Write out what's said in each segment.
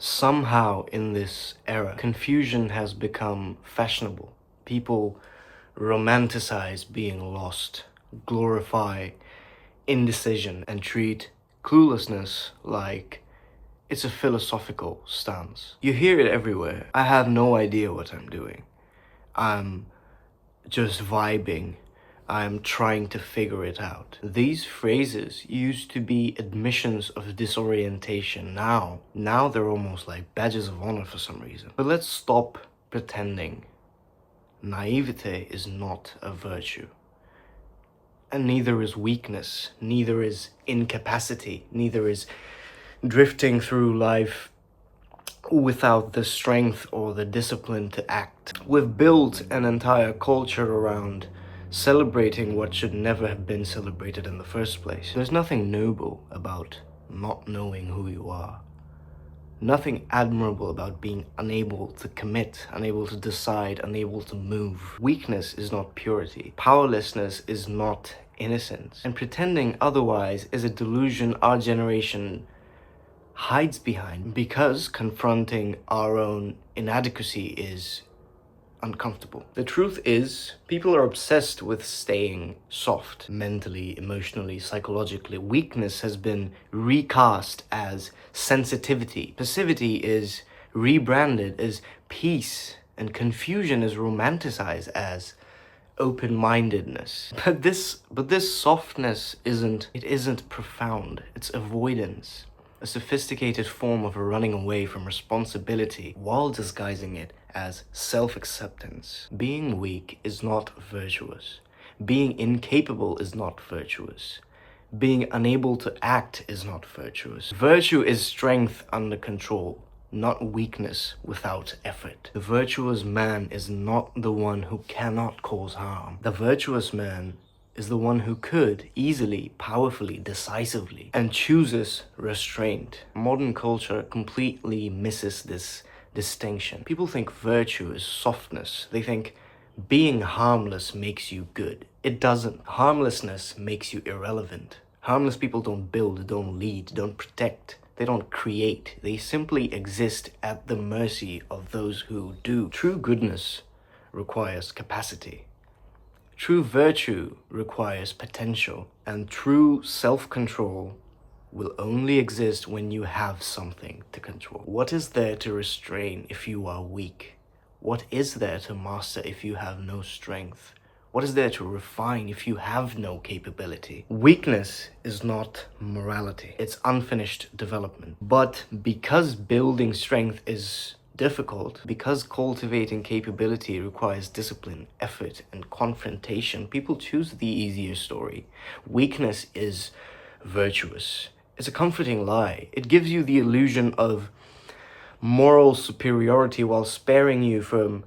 Somehow in this era, confusion has become fashionable. People romanticize being lost, glorify indecision, and treat cluelessness like it's a philosophical stance. You hear it everywhere. I have no idea what I'm doing. I'm just vibing. I'm trying to figure it out. These phrases used to be admissions of disorientation. Now they're almost like badges of honor for some reason. But let's stop pretending. Naivete is not a virtue. And neither is weakness, neither is incapacity, neither is drifting through life without the strength or the discipline to act. We've built an entire culture around celebrating what should never have been celebrated in the first place. There's nothing noble about not knowing who you are. Nothing admirable about being unable to commit, unable to decide, unable to move. Weakness is not purity. Powerlessness is not innocence. And pretending otherwise is a delusion our generation hides behind because confronting our own inadequacy is uncomfortable. The truth is, people are obsessed with staying soft, mentally, emotionally, psychologically. Weakness has been recast as sensitivity. Passivity is rebranded as peace, and confusion is romanticized as open-mindedness. But this softness isn't profound. It's avoidance. A sophisticated form of running away from responsibility while disguising it as self-acceptance. Being weak is not virtuous. Being incapable is not virtuous. Being unable to act is not virtuous. Virtue is strength under control, not weakness without effort. The virtuous man is not the one who cannot cause harm. The virtuous man is the one who could easily, powerfully, decisively, and chooses restraint. Modern culture completely misses this distinction. People think virtue is softness. They think being harmless makes you good. It doesn't. Harmlessness makes you irrelevant. Harmless people don't build, don't lead, don't protect. They don't create. They simply exist at the mercy of those who do. True goodness requires capacity. True virtue requires potential, and true self-control will only exist when you have something to control. What is there to restrain if you are weak? What is there to master if you have no strength? What is there to refine if you have no capability? Weakness is not morality. It's unfinished development. But because building strength is difficult, because cultivating capability requires discipline, effort, and confrontation, people choose the easier story. Weakness is virtuous. It's a comforting lie. It gives you the illusion of moral superiority while sparing you from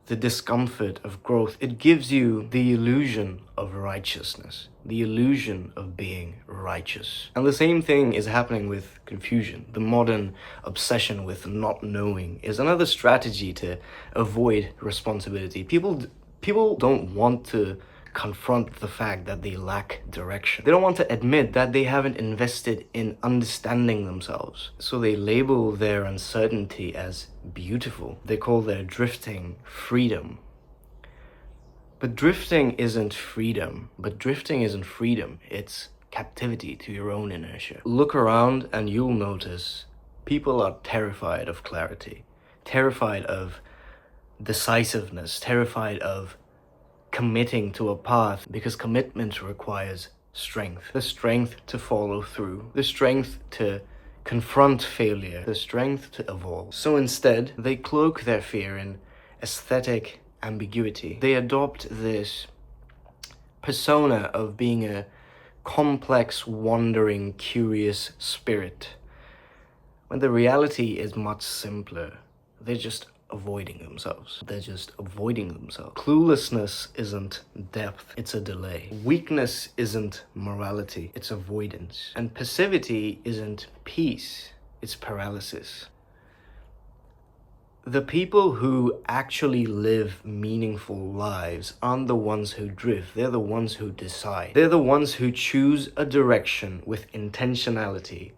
the discomfort of growth. It gives you the illusion of righteousness, the illusion of being righteous. And the same thing is happening with confusion. The modern obsession with not knowing is another strategy to avoid responsibility. People don't want to confront the fact that they lack direction. They don't want to admit that they haven't invested in understanding themselves. So they label their uncertainty as beautiful. They call their drifting freedom. But drifting isn't freedom. It's captivity to your own inertia. Look around and you'll notice people are terrified of clarity, terrified of decisiveness, terrified of committing to a path, because commitment requires strength. The strength to follow through, the strength to confront failure, the strength to evolve. So instead, they cloak their fear in aesthetic ambiguity. They adopt this persona of being a complex, wandering, curious spirit, when the reality is much simpler. They're just avoiding themselves. Cluelessness isn't depth, it's a delay. Weakness isn't morality, it's avoidance. And passivity isn't peace, it's paralysis. The people who actually live meaningful lives aren't the ones who drift, they're the ones who decide. They're the ones who choose a direction with intentionality,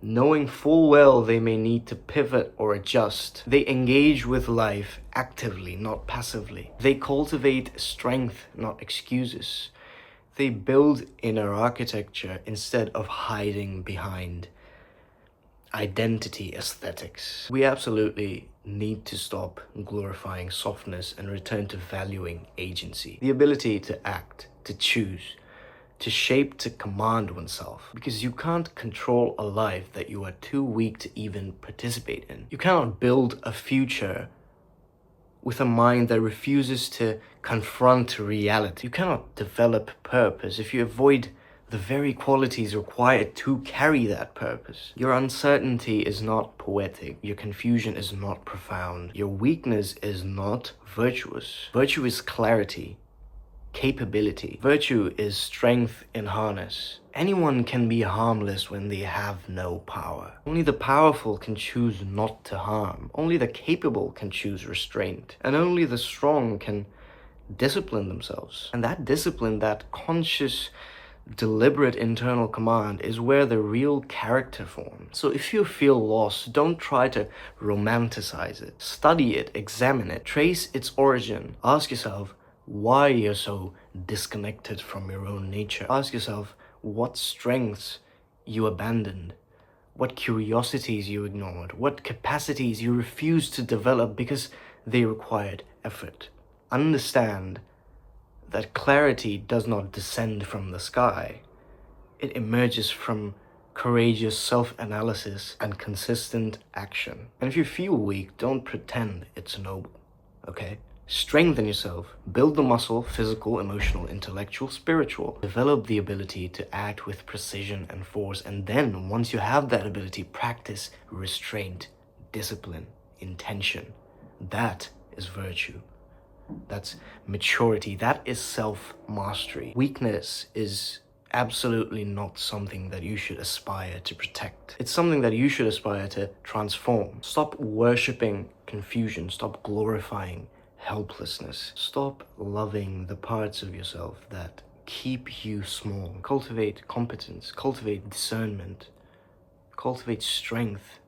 knowing full well they may need to pivot or adjust. They engage with life actively, not passively. They cultivate strength, not excuses. They build inner architecture instead of hiding behind identity aesthetics. We absolutely need to stop glorifying softness and return to valuing agency. The ability to act, to choose, to shape, to command oneself. Because you can't control a life that you are too weak to even participate in. You cannot build a future with a mind that refuses to confront reality. You cannot develop purpose if you avoid the very qualities required to carry that purpose. Your uncertainty is not poetic. Your confusion is not profound. Your weakness is not virtuous. Virtue is clarity, capability. Virtue is strength in harness. Anyone can be harmless when they have no power. Only the powerful can choose not to harm. Only the capable can choose restraint. And only the strong can discipline themselves. And that discipline, that conscious, deliberate internal command is where the real character forms. So if you feel lost, don't try to romanticize it. Study it, examine it, trace its origin. Ask yourself why you're so disconnected from your own nature. Ask yourself what strengths you abandoned, what curiosities you ignored, what capacities you refused to develop because they required effort. Understand that clarity does not descend from the sky. It emerges from courageous self-analysis and consistent action. And if you feel weak, don't pretend it's noble, okay? Strengthen yourself. Build the muscle, physical, emotional, intellectual, spiritual. Develop the ability to act with precision and force. And then, once you have that ability, practice restraint, discipline, intention. That is virtue. That's maturity. That is self-mastery. Weakness is absolutely not something that you should aspire to protect. It's something that you should aspire to transform. Stop worshipping confusion. Stop glorifying helplessness. Stop loving the parts of yourself that keep you small. Cultivate competence. Cultivate discernment. Cultivate strength.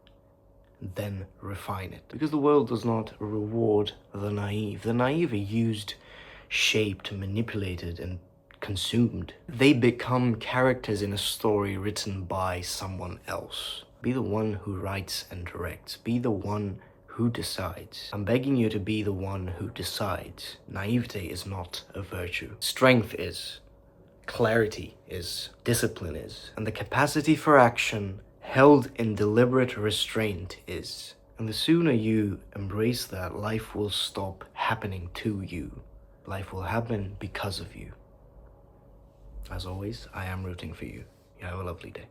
Then refine it. Because the world does not reward the naive. The naive are used, shaped, manipulated, and consumed. They become characters in a story written by someone else. Be the one who writes and directs. Be the one who decides. I'm begging you to be the one who decides. Naivete is not a virtue. Strength is. Clarity is. Discipline is. And the capacity for action held in deliberate restraint is. And the sooner you embrace that, life will stop happening to you. Life will happen because of you. As always, I am rooting for you. You have a lovely day.